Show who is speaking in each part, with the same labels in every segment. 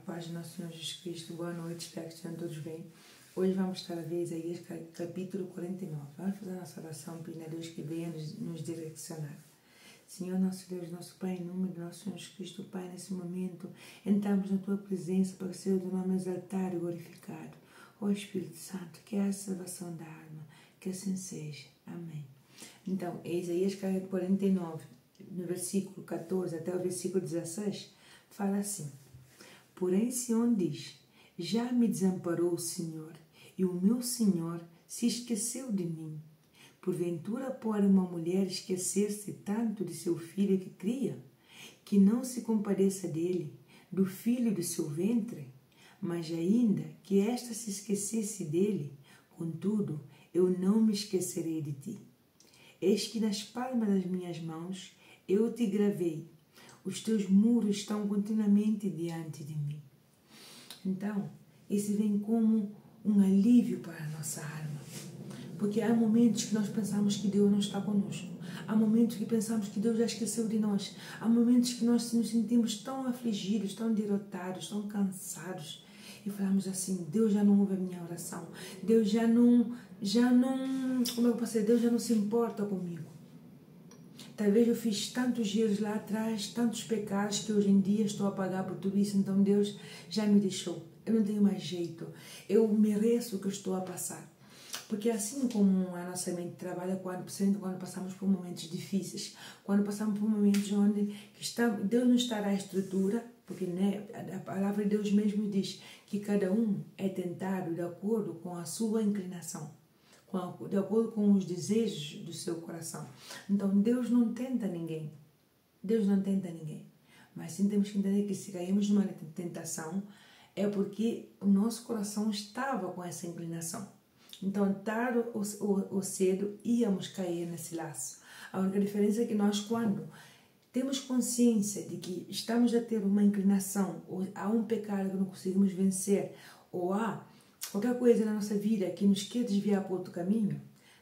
Speaker 1: paz do nosso Senhor Jesus Cristo. Boa noite, espero que estejam todos bem. Hoje vamos estar a ver Isaías capítulo 49. Vamos fazer a nossa oração pedindo a Deus que venha nos direcionar. Senhor, nosso Deus, nosso Pai, em nome do nosso Senhor Jesus Cristo, Pai, nesse momento, entramos na Tua presença para ser o Teu nome exaltado e glorificado. Ó Espírito Santo, que é a salvação da alma, que assim seja. Amém. Então, Isaías 49, no versículo 14 até o versículo 16, fala assim: Porém, Sião diz: já me desamparou o Senhor, e o meu Senhor se esqueceu de mim. Porventura pode uma mulher esquecer-se tanto de seu filho que cria, que não se compadeça dele, do filho do seu ventre? Mas ainda que esta se esquecesse dele, contudo, eu não me esquecerei de ti. Eis que nas palmas das minhas mãos eu te gravei. Os teus muros estão continuamente diante de mim. Então, isso vem como um alívio para a nossa alma. Porque há momentos que nós pensamos que Deus não está conosco. Há momentos que pensamos que Deus já esqueceu de nós. Há momentos que nós nos sentimos tão afligidos, tão derrotados, tão cansados. E falamos assim: Deus já não ouve a minha oração. Deus já não, como eu posso dizer, Deus já não se importa comigo. Talvez eu fiz tantos erros lá atrás, tantos pecados, que hoje em dia estou a pagar por tudo isso. Então Deus já me deixou. Eu não tenho mais jeito. Eu mereço o que eu estou a passar. Porque assim como a nossa mente trabalha, principalmente quando passamos por momentos difíceis, quando passamos por momentos onde Deus nos dará a estrutura, porque a palavra de Deus mesmo diz que cada um é tentado de acordo com a sua inclinação, de acordo com os desejos do seu coração. Então Deus não tenta ninguém. Deus não tenta ninguém. Mas sim temos que entender que se caímos numa tentação, é porque o nosso coração estava com essa inclinação. Então, tarde ou cedo, íamos cair nesse laço. A única diferença é que nós, quando temos consciência de que estamos a ter uma inclinação, ou há um pecado que não conseguimos vencer, ou há qualquer coisa na nossa vida que nos quer desviar para outro caminho,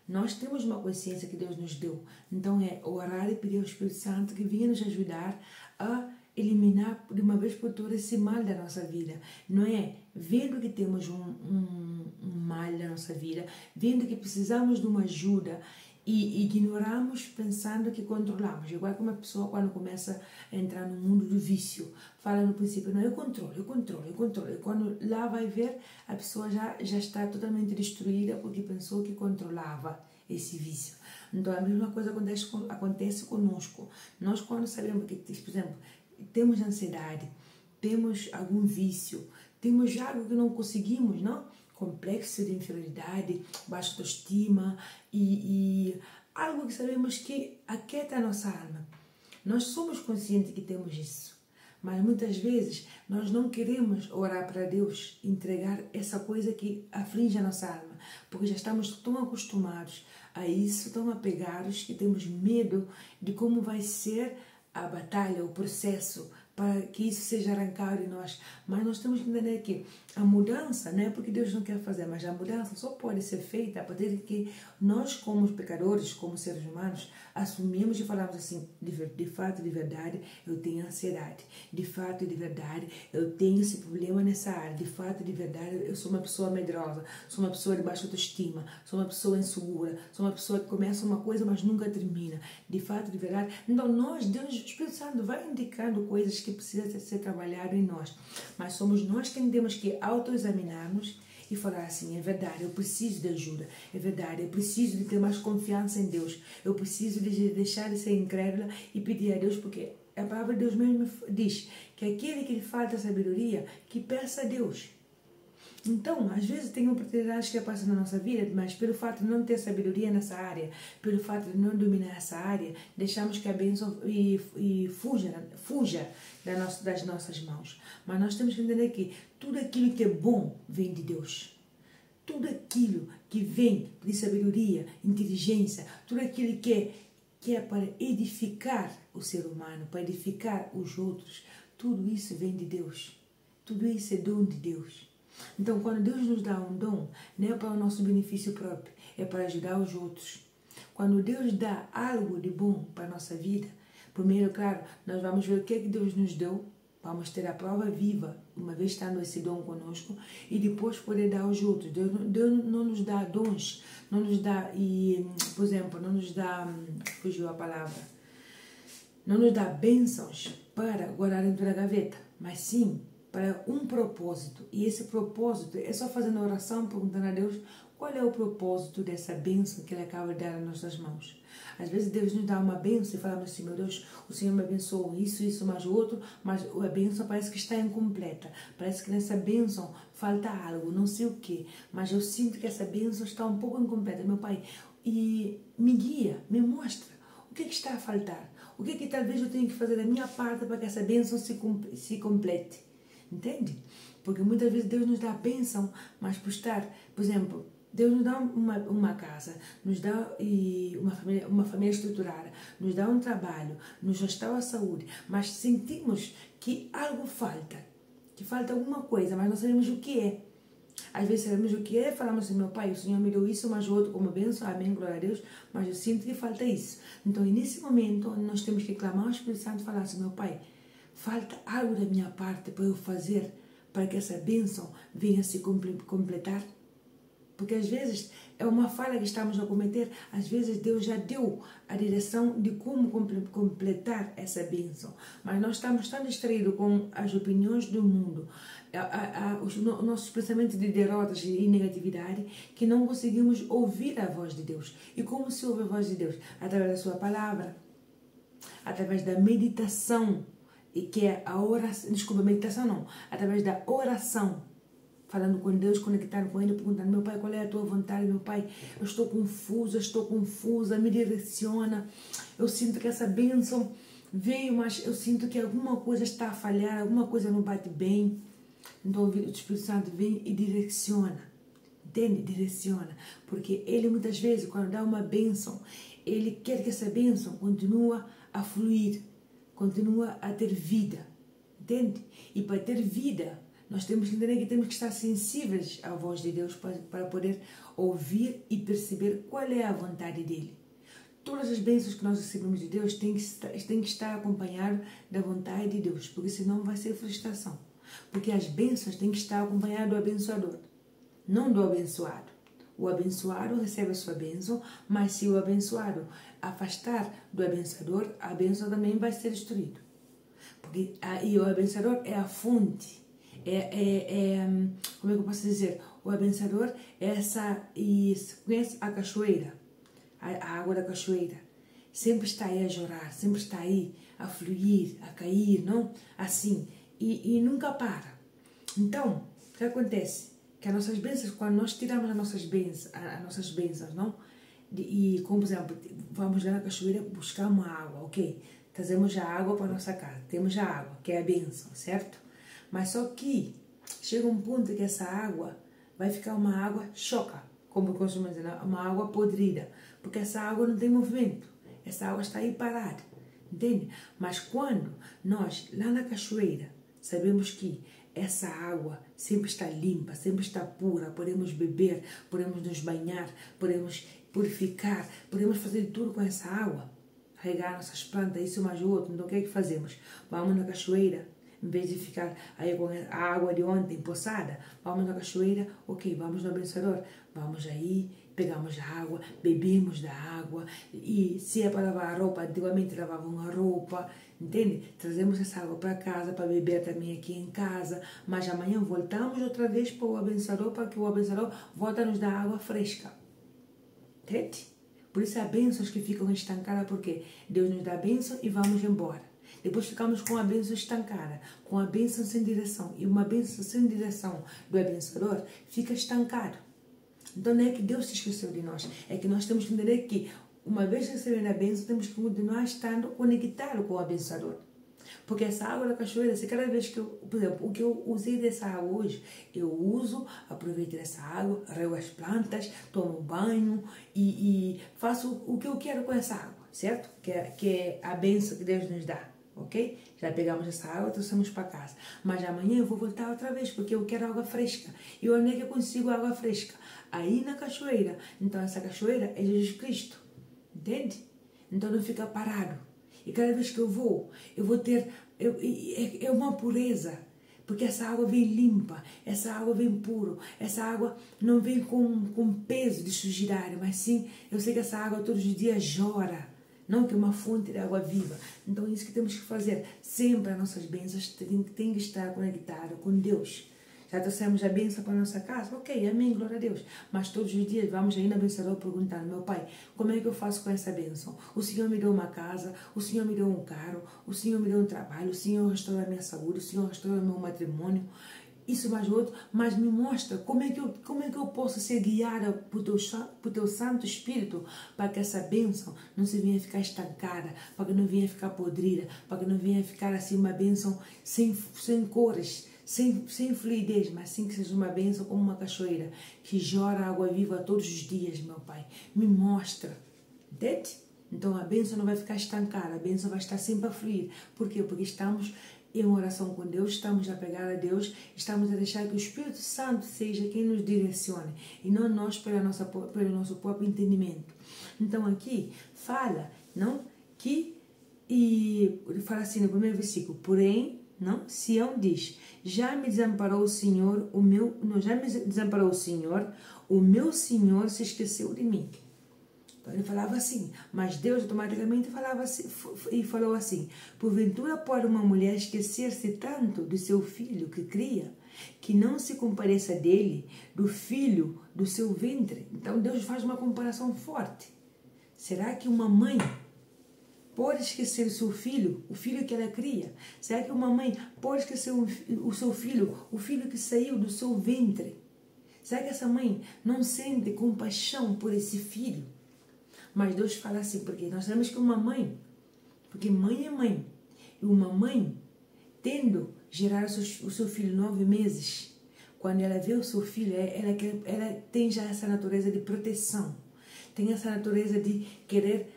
Speaker 1: nós temos uma consciência que Deus nos deu. Então, é orar e pedir ao Espírito Santo que venha nos ajudar a eliminar de uma vez por todas esse mal da nossa vida. Não é vendo que temos um mal na nossa vida, vendo que precisamos de uma ajuda e ignoramos pensando que controlamos. Igual que uma pessoa quando começa a entrar no mundo do vício, fala no princípio: não, eu controlo. E quando lá vai ver, a pessoa já está totalmente destruída porque pensou que controlava esse vício. Então a mesma coisa acontece conosco. Nós, quando sabemos que, por exemplo, temos ansiedade, temos algum vício, temos algo que não conseguimos, não? Complexo de inferioridade, baixa autoestima e algo que sabemos que aquieta a nossa alma. Nós somos conscientes que temos isso, mas muitas vezes nós não queremos orar para Deus, entregar essa coisa que aflige a nossa alma, porque já estamos tão acostumados a isso, tão apegados, que temos medo de como vai ser a batalha, o processo, para que isso seja arrancado de nós. Mas nós temos que entender que a mudança não é porque Deus não quer fazer, mas a mudança só pode ser feita a partir de que nós, como pecadores, como seres humanos, assumimos e falamos assim: de fato, de verdade, eu tenho ansiedade. De fato, de verdade, eu tenho esse problema nessa área. De fato, de verdade, eu sou uma pessoa medrosa, sou uma pessoa de baixa autoestima, sou uma pessoa insegura, sou uma pessoa que começa uma coisa, mas nunca termina. De fato, de verdade. Então, Deus, o Espírito Santo vai indicando coisas que precisam ser trabalhado em nós. Mas somos nós que temos que autoexaminar-nos e falar assim: é verdade, eu preciso de ajuda, é verdade, eu preciso de ter mais confiança em Deus, eu preciso de deixar de ser incrédula e pedir a Deus, porque a palavra de Deus mesmo diz que aquele que lhe falta sabedoria, que peça a Deus. Então, às vezes tem oportunidades que aparecem na nossa vida, mas pelo fato de não ter sabedoria nessa área, pelo fato de não dominar essa área, deixamos que a bênção fuja das nossas mãos. Mas nós temos que entender que tudo aquilo que é bom vem de Deus. Tudo aquilo que vem de sabedoria, inteligência, tudo aquilo que é para edificar o ser humano, para edificar os outros, tudo isso vem de Deus. Tudo isso é dom de Deus. Então, quando Deus nos dá um dom, não é para o nosso benefício próprio, é para ajudar os outros. Quando Deus dá algo de bom para a nossa vida, primeiro, claro, nós vamos ver o que é que Deus nos deu Vamos ter a prova viva, uma vez estando esse dom conosco, e depois poder dar aos outros. Deus não nos dá dons, não nos dá, por exemplo, não nos dá, fugiu a palavra, não nos dá bênçãos para guardar dentro da gaveta, mas sim para um propósito. E esse propósito é só fazendo oração, perguntando a Deus qual é o propósito dessa bênção que Ele acaba de dar nas nossas mãos. Às vezes Deus nos dá uma bênção e falamos assim, meu Deus, o Senhor me abençoou, isso, mais o outro, mas a bênção parece que está incompleta. Parece que nessa bênção falta algo, não sei o quê, mas eu sinto que essa bênção está um pouco incompleta, meu Pai. E me guia, me mostra o que está a faltar. O que talvez eu tenha que fazer da minha parte para que essa bênção se complete. Entende? Porque muitas vezes Deus nos dá a bênção, mas por estar, por exemplo, Deus nos dá uma casa, nos dá uma família estruturada, nos dá um trabalho, nos restaura a saúde, mas sentimos que algo falta, que falta alguma coisa, mas não sabemos o que é. Às vezes sabemos o que é, falamos assim, meu Pai, o Senhor me deu isso, mas o outro como bênção, amém, glória a Deus, mas eu sinto que falta isso. Então, nesse momento, nós temos que clamar ao Espírito Santo e falar assim, meu Pai, falta algo da minha parte para eu fazer para que essa bênção venha se completar. Porque às vezes é uma falha que estamos a cometer, às vezes Deus já deu a direção de como completar essa bênção. Mas nós estamos tão distraídos com as opiniões do mundo, os nossos pensamentos de derrotas e negatividade, que não conseguimos ouvir a voz de Deus. E como se ouve a voz de Deus? Através da sua palavra, através da meditação, e que é a oração, desculpa, meditação não, através da oração, falando com Deus, conectado com Ele, perguntando, meu Pai, qual é a tua vontade? Meu Pai, eu estou confusa, me direciona. Eu sinto que essa bênção veio, mas eu sinto que alguma coisa está a falhar, alguma coisa não bate bem. Então o Espírito Santo vem e direciona, entende? Direciona, porque Ele muitas vezes, quando dá uma bênção, Ele quer que essa bênção continue a fluir, continua a ter vida, entende? E para ter vida, nós temos que entender que temos que estar sensíveis à voz de Deus para poder ouvir e perceber qual é a vontade dEle. Todas as bênçãos que nós recebemos de Deus têm que estar acompanhadas da vontade de Deus, porque senão vai ser frustração. Porque as bênçãos têm que estar acompanhadas do abençoador, não do abençoado. O abençoado recebe a sua bênção, mas se o abençoado afastar do abençoador, a bênção também vai ser destruída. Porque o abençoador é a fonte. Como é que eu posso dizer? O abençoador é conhece a cachoeira, a água da cachoeira. Sempre está aí a jorrar, sempre está aí a fluir, a cair, não? Assim, e nunca para. Então, o que acontece? Que as nossas bênçãos, quando nós tiramos as nossas bênçãos, não? E, como, por exemplo, vamos lá na cachoeira buscar uma água, ok? Trazemos a água para a nossa casa, temos a água, que é a bênção, certo? Mas só que chega um ponto que essa água vai ficar uma água choca, como costumamos dizer, uma água podrida, porque essa água não tem movimento, essa água está aí parada, entende? Mas quando nós, lá na cachoeira, sabemos que essa água sempre está limpa, sempre está pura, podemos beber, podemos nos banhar, podemos purificar, podemos fazer tudo com essa água, regar nossas plantas, isso mais o outro. Então o que é que fazemos? Vamos na cachoeira, em vez de ficar aí com a água de ontem poçada, vamos na cachoeira, ok, vamos no abençoador, vamos aí, pegamos a água, bebemos da água, e se é para lavar a roupa, antigamente lavavam a roupa, entende? Trazemos essa água para casa, para beber também aqui em casa, mas amanhã voltamos outra vez para o abençoador, para que o abençoador volte a nos dar água fresca, entende? Por isso há bênçãos que ficam estancadas, porque Deus nos dá a bênção e vamos embora. Depois ficamos com a bênção estancada, com a bênção sem direção. E uma bênção sem direção do abençoador fica estancado. Então não é que Deus se esqueceu de nós, é que nós temos que entender que, uma vez recebendo a bênção, temos que continuar estando conectados com o abençoador. Porque essa água da cachoeira, se cada vez que por exemplo, o que eu usei dessa água hoje, eu uso, aproveito dessa água, rego as plantas, tomo banho e faço o que eu quero com essa água, certo? Que é a bênção que Deus nos dá, ok? Já pegamos essa água, trouxemos para casa. Mas amanhã eu vou voltar outra vez, porque eu quero água fresca. E onde é que eu consigo água fresca? Aí na cachoeira. Então essa cachoeira é Jesus Cristo, entende? Então não fica parado. E cada vez que eu vou ter é uma pureza. Porque essa água vem limpa, essa água vem puro, essa água não vem com peso de sujidade, mas sim, eu sei que essa água todos os dias jorra, não que é uma fonte de água viva. Então, isso que temos que fazer. Sempre as nossas bênçãos têm que estar conectadas com Deus. Já trouxemos a bênção para a nossa casa? Ok, amém, glória a Deus. Mas todos os dias vamos ainda ao abençoador perguntando: meu Pai, como é que eu faço com essa bênção? O Senhor me deu uma casa, o Senhor me deu um carro, o Senhor me deu um trabalho, o Senhor restaurou a minha saúde, o Senhor restaurou o meu matrimônio, isso mais outro, mas me mostra como é que eu posso ser guiada por teu Santo Espírito para que essa bênção não se venha ficar estancada, para que não venha ficar podrida, para que não venha ficar assim uma bênção sem cores, sem fluidez, mas sim que seja uma bênção como uma cachoeira, que jorra água viva todos os dias, meu Pai. Me mostra, entende? Então a bênção não vai ficar estancada, a bênção vai estar sempre a fluir. Por quê? Porque estamos em oração com Deus, estamos a pegar a Deus, estamos a deixar que o Espírito Santo seja quem nos direcione, e não nós pelo nosso próprio entendimento. Então aqui fala, não? E fala assim no primeiro versículo: porém, não? Sião diz: já me desamparou o Senhor, o meu Senhor se esqueceu de mim. Então ele falava assim, mas Deus automaticamente falava assim, e falou assim: porventura pode uma mulher esquecer-se tanto do seu filho que cria, que não se compareça dele, do filho do seu ventre? Então Deus faz uma comparação forte. Será que uma mãe pode esquecer o seu filho, o filho que ela cria? Será que uma mãe pode esquecer o seu filho, o filho que saiu do seu ventre? Será que essa mãe não sente compaixão por esse filho? Mas Deus fala assim, porque nós sabemos que uma mãe, porque mãe é mãe, e uma mãe, tendo gerado o seu filho 9 meses, quando ela vê o seu filho, ela tem já essa natureza de proteção, tem essa natureza de querer,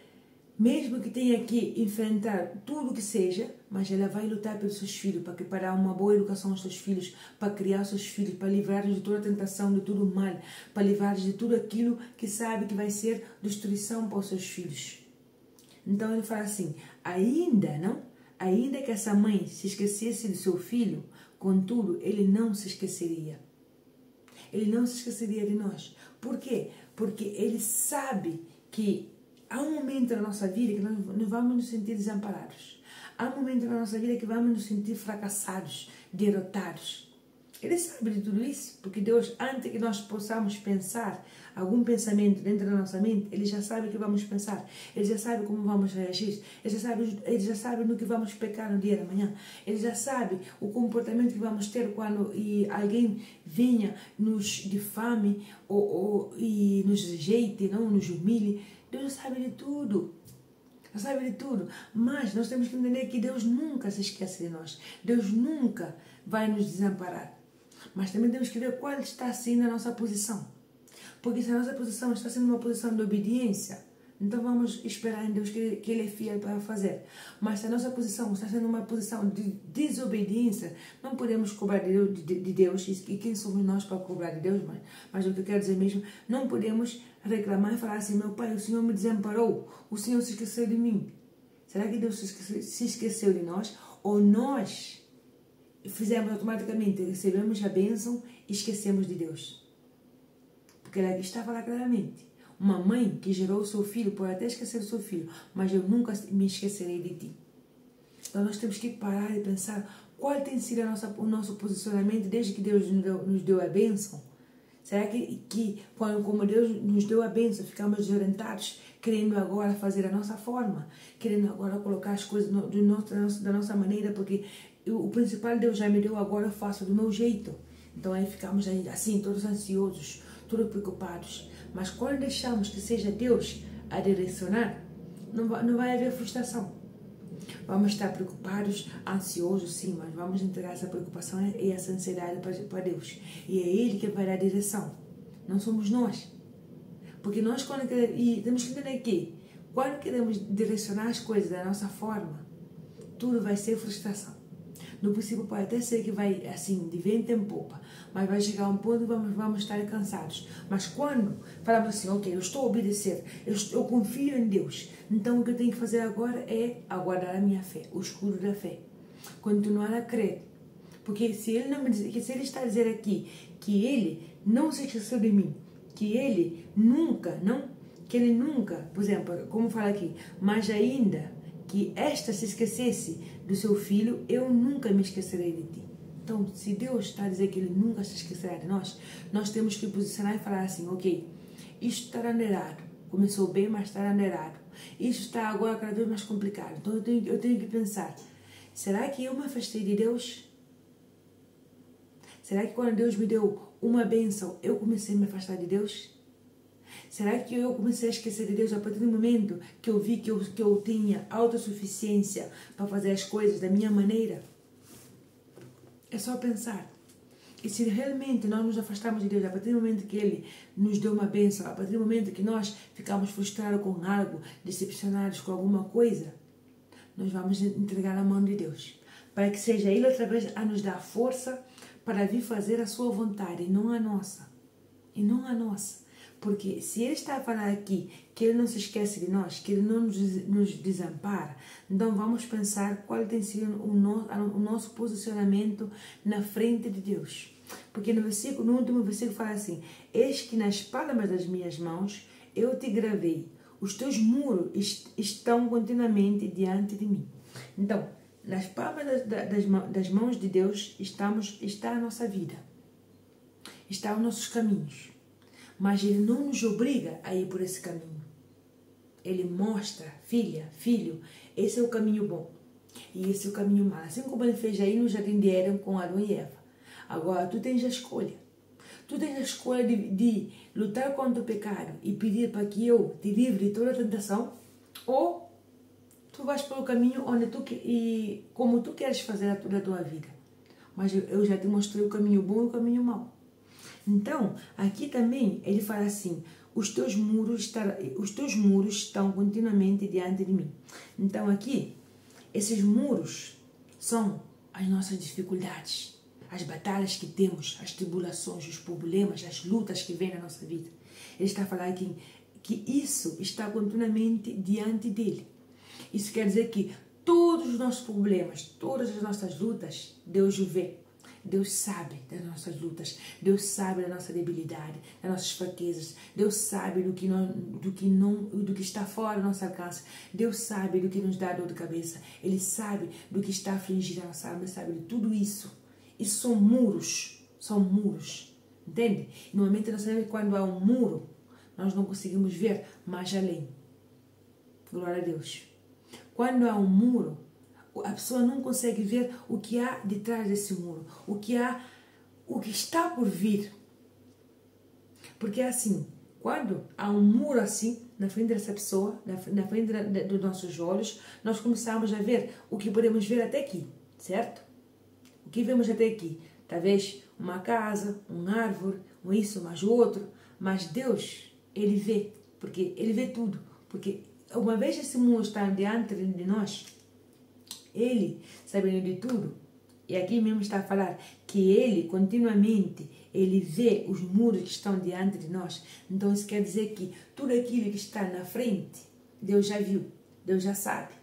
Speaker 1: mesmo que tenha que enfrentar tudo que seja, mas ela vai lutar pelos seus filhos, para preparar uma boa educação aos seus filhos, para criar os seus filhos, para livrar-los de toda a tentação, de tudo mal, para livrar-los de tudo aquilo que sabe que vai ser destruição para os seus filhos. Então ele fala assim, ainda que essa mãe se esquecesse do seu filho, contudo, ele não se esqueceria. Ele não se esqueceria de nós. Por quê? Porque ele sabe que há um momento na nossa vida que nós vamos nos sentir desamparados. Há um momento na nossa vida que vamos nos sentir fracassados, derrotados. Ele sabe de tudo isso, porque Deus, antes que nós possamos pensar algum pensamento dentro da nossa mente, Ele já sabe o que vamos pensar, Ele já sabe como vamos reagir, Ele já sabe no que vamos pecar no dia da manhã, Ele já sabe o comportamento que vamos ter quando alguém venha nos difame e nos rejeite, não nos humilhe. Deus sabe de tudo. Deus sabe de tudo. Mas nós temos que entender que Deus nunca se esquece de nós. Deus nunca vai nos desamparar. Mas também temos que ver qual está sendo a nossa posição. Porque se a nossa posição está sendo uma posição de obediência, então vamos esperar em Deus que Ele é fiel para fazer. Mas se a nossa posição está sendo uma posição de desobediência, não podemos cobrar de Deus. E quem somos nós para cobrar de Deus? Mas o que eu quero dizer mesmo, não podemos reclamar e falar assim, meu Pai, o Senhor me desamparou, o Senhor se esqueceu de mim. Será que Deus se esqueceu de nós? Ou nós fizemos automaticamente, recebemos a bênção e esquecemos de Deus? Porque ela está a falar claramente. Uma mãe que gerou o seu filho pode até esquecer o seu filho, mas eu nunca me esquecerei de ti. Então nós temos que parar e pensar qual tem sido o nosso posicionamento desde que Deus nos deu a bênção. Será que como Deus nos deu a bênção, ficamos desorientados, querendo agora fazer a nossa forma, querendo agora colocar as coisas da nossa maneira, porque o principal Deus já me deu, agora eu faço do meu jeito. Então aí ficamos assim, todos ansiosos, todos preocupados. Mas quando deixamos que seja Deus a direcionar, não vai haver frustração. Vamos estar preocupados, ansiosos, sim, mas vamos entregar essa preocupação e essa ansiedade para Deus. E é Ele que vai dar a direção, não somos nós. Porque nós, e temos que entender que, quando queremos direcionar as coisas da nossa forma, tudo vai ser frustração. No princípio pode até ser que vai assim, de vento em popa, mas vai chegar um ponto que vamos estar cansados. Mas quando falamos assim, ok, eu estou a obedecer, eu confio em Deus, então o que eu tenho que fazer agora é aguardar a minha fé, o escudo da fé. continuar a crer. Porque se ele, não me diz, se ele está a dizer aqui que ele não se esqueceu de mim, que ele nunca, por exemplo, como fala aqui, mas ainda que esta se esquecesse do seu filho, eu nunca me esquecerei de ti. Então, se Deus está a dizer que ele nunca se esquecerá de nós, nós temos que posicionar e falar assim, ok, isto está dando errado. Começou bem, mas está dando errado. Isto está agora cada vez mais complicado. Então, eu tenho que pensar, será que eu me afastei de Deus? Será que quando Deus me deu uma bênção, eu comecei a me afastar de Deus? Será que eu comecei a esquecer de Deus a partir do momento que eu vi que eu tinha autossuficiência para fazer as coisas da minha maneira? É só pensar. E se realmente nós nos afastamos de Deus a partir do momento que Ele nos deu uma bênção, a partir do momento que nós ficamos frustrados com algo, decepcionados com alguma coisa, nós vamos entregar na mão de Deus. Para que seja Ele outra vez a nos dar força para vir fazer a sua vontade, e não a nossa. E não a nossa. Porque se Ele está a falar aqui que Ele não se esquece de nós, que Ele não nos desampara, então vamos pensar qual tem sido o nosso posicionamento na frente de Deus. Porque no último versículo fala assim, eis que nas palmas das minhas mãos eu te gravei, os teus muros estão continuamente diante de mim. Então, nas palmas das mãos de Deus está a nossa vida, está os nossos caminhos. Mas Ele não nos obriga a ir por esse caminho. Ele mostra, filha, filho, esse é o caminho bom e esse é o caminho mau. Assim como Ele fez aí no Jardim de Éden com Adão e Eva. Agora, tu tens a escolha. Tu tens a escolha de lutar contra o pecado e pedir para que eu te livre de toda a tentação, ou tu vais pelo caminho onde como tu queres fazer toda a tua vida. Mas eu já te mostrei o caminho bom e o caminho mau. Então, aqui também ele fala assim, os teus muros estão continuamente diante de mim. Então aqui, esses muros são as nossas dificuldades, as batalhas que temos, as tribulações, os problemas, as lutas que vêm na nossa vida. Ele está a falar aqui que isso está continuamente diante dele. Isso quer dizer que todos os nossos problemas, todas as nossas lutas, Deus o vê. Deus sabe das nossas lutas, Deus sabe da nossa debilidade, das nossas fraquezas, Deus sabe do que está fora do nosso alcance, Deus sabe do que nos dá dor de cabeça, Ele sabe do que está afligindo a nossa alma, Ele sabe de tudo isso. Isso são muros, entende? E normalmente nós sabemos que quando há um muro, nós não conseguimos ver mais além. Glória a Deus. Quando há um muro, a pessoa não consegue ver o que há de trás desse muro, o que está por vir. Porque é assim, quando há um muro assim, na frente dessa pessoa, na frente dos nossos olhos, nós começamos a ver o que podemos ver até aqui, certo? O que vemos até aqui? Talvez uma casa, uma árvore, um isso, mais outro, mas Deus, Ele vê, porque Ele vê tudo, porque uma vez esse muro está diante de nós, Ele, sabendo de tudo, e aqui mesmo está a falar que Ele, continuamente, Ele vê os muros que estão diante de nós. Então isso quer dizer que tudo aquilo que está na frente, Deus já viu, Deus já sabe.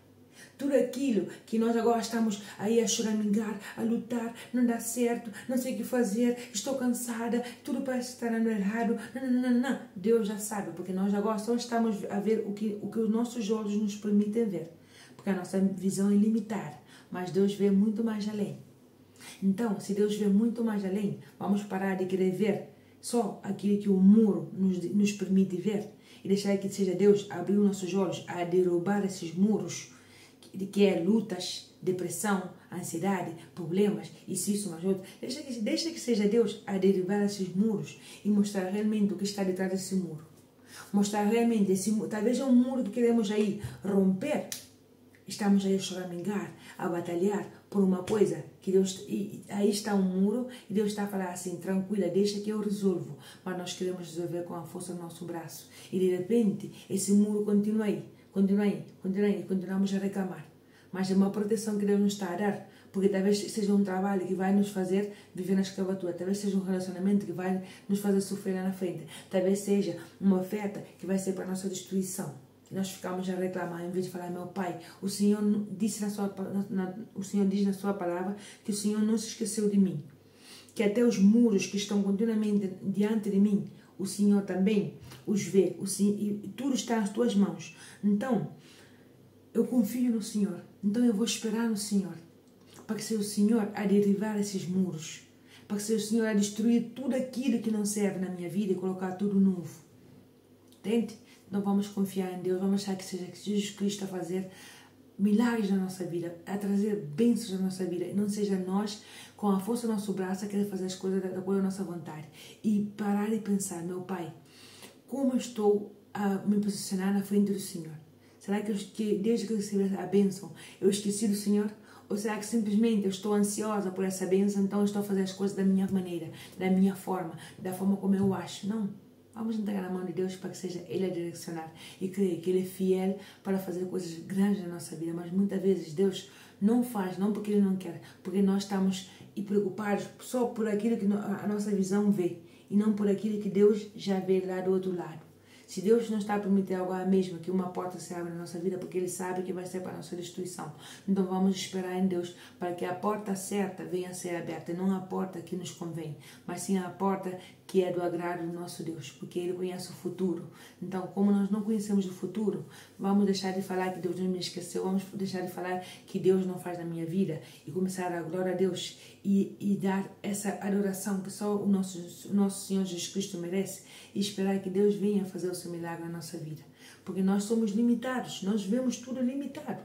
Speaker 1: Tudo aquilo que nós agora estamos aí a choramingar, a lutar, não dá certo, não sei o que fazer, estou cansada, tudo parece estar dando errado. Não. Deus já sabe, porque nós agora só estamos a ver o que os nossos olhos nos permitem ver. Porque a nossa visão é limitada, mas Deus vê muito mais além. Então, se Deus vê muito mais além, vamos parar de querer ver só aquilo que o muro nos permite ver e deixar que seja Deus abrir os nossos olhos a derrubar esses muros, que é lutas, depressão, ansiedade, problemas, isso mais outro. Deixa que seja Deus a derrubar esses muros e mostrar realmente o que está detrás desse muro. Mostrar realmente talvez é um muro que queremos aí romper. Estamos aí a choramingar, a batalhar por uma coisa que Deus... E aí está um muro e Deus está a falar assim, tranquila, deixa que eu resolvo. Mas nós queremos resolver com a força do nosso braço. E de repente, esse muro continua aí, e continuamos a reclamar. Mas é uma proteção que Deus nos está a dar, porque talvez seja um trabalho que vai nos fazer viver na escravatura, talvez seja um relacionamento que vai nos fazer sofrer lá na frente, talvez seja uma oferta que vai ser para a nossa destruição. nós ficamos a reclamar, em vez de falar, meu Pai, o Senhor diz na sua palavra que o Senhor não se esqueceu de mim, que até os muros que estão continuamente diante de mim, o Senhor também os vê, e tudo está nas tuas mãos. Então, eu confio no Senhor, então eu vou esperar no Senhor, para que seja o Senhor a derribar esses muros, para que seja o Senhor a destruir tudo aquilo que não serve na minha vida e colocar tudo novo. Entende? Então vamos confiar em Deus, vamos achar que seja Jesus Cristo a fazer milagres na nossa vida, a trazer bênçãos na nossa vida, e não seja nós, com a força do nosso braço, a querer fazer as coisas da nossa vontade. E parar e pensar, meu Pai, como eu estou a me posicionar na frente do Senhor? Será que desde que eu recebi a bênção, eu esqueci do Senhor? Ou será que simplesmente eu estou ansiosa por essa bênção, então eu estou a fazer as coisas da minha maneira, da minha forma, da forma como eu acho? Não. Vamos entregar na mão de Deus para que seja Ele a direcionar e crer que Ele é fiel para fazer coisas grandes na nossa vida. Mas muitas vezes Deus não faz, não porque Ele não quer, porque nós estamos preocupados só por aquilo que a nossa visão vê e não por aquilo que Deus já vê lá do outro lado. Se Deus não está a permitir agora mesmo que uma porta se abra na nossa vida, porque Ele sabe que vai ser para a nossa destruição. Então vamos esperar em Deus para que a porta certa venha a ser aberta, não a porta que nos convém, mas sim a porta que é do agrado do nosso Deus, porque Ele conhece o futuro. Então, como nós não conhecemos o futuro, vamos deixar de falar que Deus não me esqueceu, vamos deixar de falar que Deus não faz na minha vida e começar a dar glória a Deus e dar essa adoração que só o nosso Senhor Jesus Cristo merece e esperar que Deus venha fazer o seu milagre na nossa vida. Porque nós somos limitados, nós vemos tudo limitado.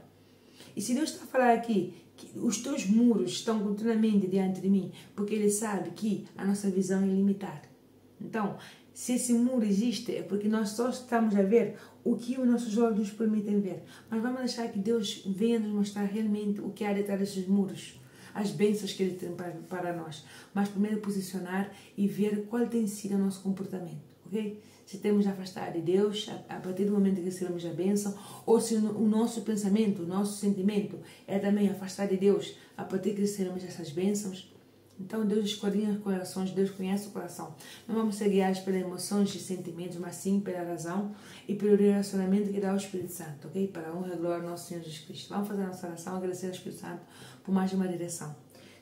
Speaker 1: E se Deus está a falar aqui que os teus muros estão continuamente diante de mim, porque Ele sabe que a nossa visão é limitada. Então, se esse muro existe, é porque nós só estamos a ver o que os nossos olhos nos permitem ver. Mas vamos deixar que Deus venha nos mostrar realmente o que há detrás desses muros, as bênçãos que Ele tem para nós. Mas primeiro posicionar e ver qual tem sido o nosso comportamento, ok? Se temos afastado de Deus a partir do momento que recebemos a bênção, ou se o nosso pensamento, o nosso sentimento é também afastar de Deus a partir que recebemos essas bênçãos. Então Deus esquadrinha os corações, Deus conhece o coração. Não vamos ser guiados pelas emoções e sentimentos, mas sim pela razão e pelo relacionamento que dá o Espírito Santo, ok? Para a honra e glória do nosso Senhor Jesus Cristo. Vamos fazer a nossa oração, agradecer ao Espírito Santo por mais uma direção.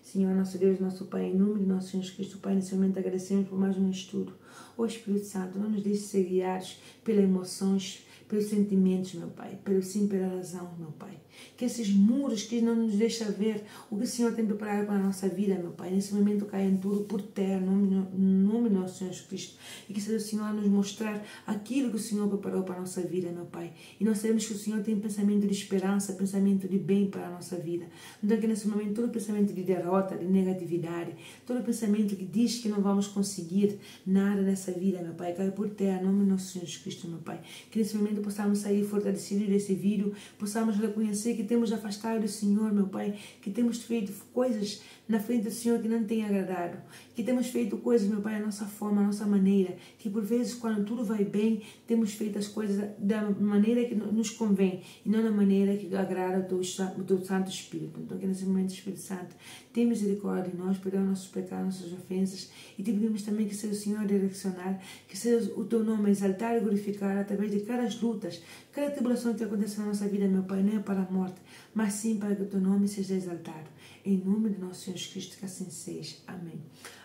Speaker 1: Senhor, nosso Deus, nosso Pai, em nome de nosso Senhor Jesus Cristo, Pai, nesse momento agradecemos por mais um estudo. Ó Espírito Santo, não nos deixe ser guiados pelas emoções, pelos sentimentos, meu Pai, pela razão, meu Pai. Que esses muros que não nos deixam ver o que o Senhor tem preparado para a nossa vida, meu Pai, nesse momento caiam tudo por terra, no nome do nosso Senhor Jesus Cristo. E que seja o Senhor a nos mostrar aquilo que o Senhor preparou para a nossa vida, meu Pai. E nós sabemos que o Senhor tem pensamento de esperança, pensamento de bem para a nossa vida. Então que nesse momento todo pensamento de derrota, de negatividade, todo pensamento que diz que não vamos conseguir nada nessa vida, meu Pai, cai por terra, no nome do nosso Senhor Jesus Cristo, meu Pai. Que nesse momento possamos sair fortalecidos desse vídeo, possamos reconhecer que temos afastado do Senhor, meu Pai, que temos feito coisas na frente do Senhor que não tem agradado, que temos feito coisas, meu Pai, a nossa forma, a nossa maneira, que por vezes quando tudo vai bem, temos feito as coisas da maneira que nos convém e não da maneira que agrada o teu Santo Espírito. Então que nesse momento, Espírito Santo, tenha misericórdia de nós, perdoa nossos pecados, nossas ofensas, e te pedimos também que seja o Senhor a direcionar, que seja o teu nome a exaltar e glorificar através de cada lutas, cada tribulação que acontece na nossa vida, meu Pai, não é para a morte, mas sim para que o teu nome seja exaltado. Em nome de nosso Senhor Jesus Cristo, que assim seja. Amém.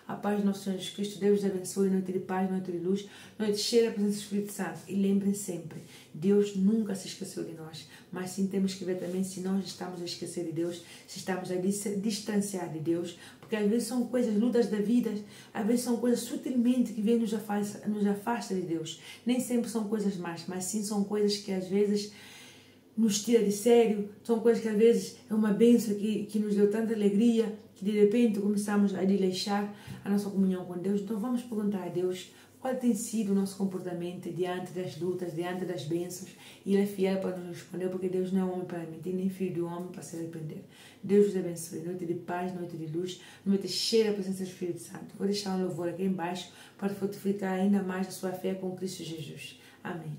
Speaker 1: A paz do nosso Senhor Jesus Cristo, Deus os abençoe, noite de paz, noite de luz, noite cheia da presença do Espírito Santo. E lembrem sempre, Deus nunca se esqueceu de nós, mas sim temos que ver também se nós estamos a esquecer de Deus, se estamos a distanciar de Deus, porque às vezes são coisas, lutas da vida, às vezes são coisas sutilmente que vêm nos afasta de Deus. Nem sempre são coisas más, mas sim são coisas que às vezes nos tira de sério, são coisas que às vezes é uma bênção que nos deu tanta alegria, que de repente começamos a desleixar a nossa comunhão com Deus. Então vamos perguntar a Deus qual tem sido o nosso comportamento diante das lutas, diante das bênçãos, e Ele é fiel para nos responder, porque Deus não é homem para mentir, nem filho de homem para se arrepender. Deus os abençoe, noite de paz, noite de luz, noite cheia da presença do Espírito Santo. Vou deixar um louvor aqui embaixo para fortificar ainda mais a sua fé com Cristo Jesus. Amém.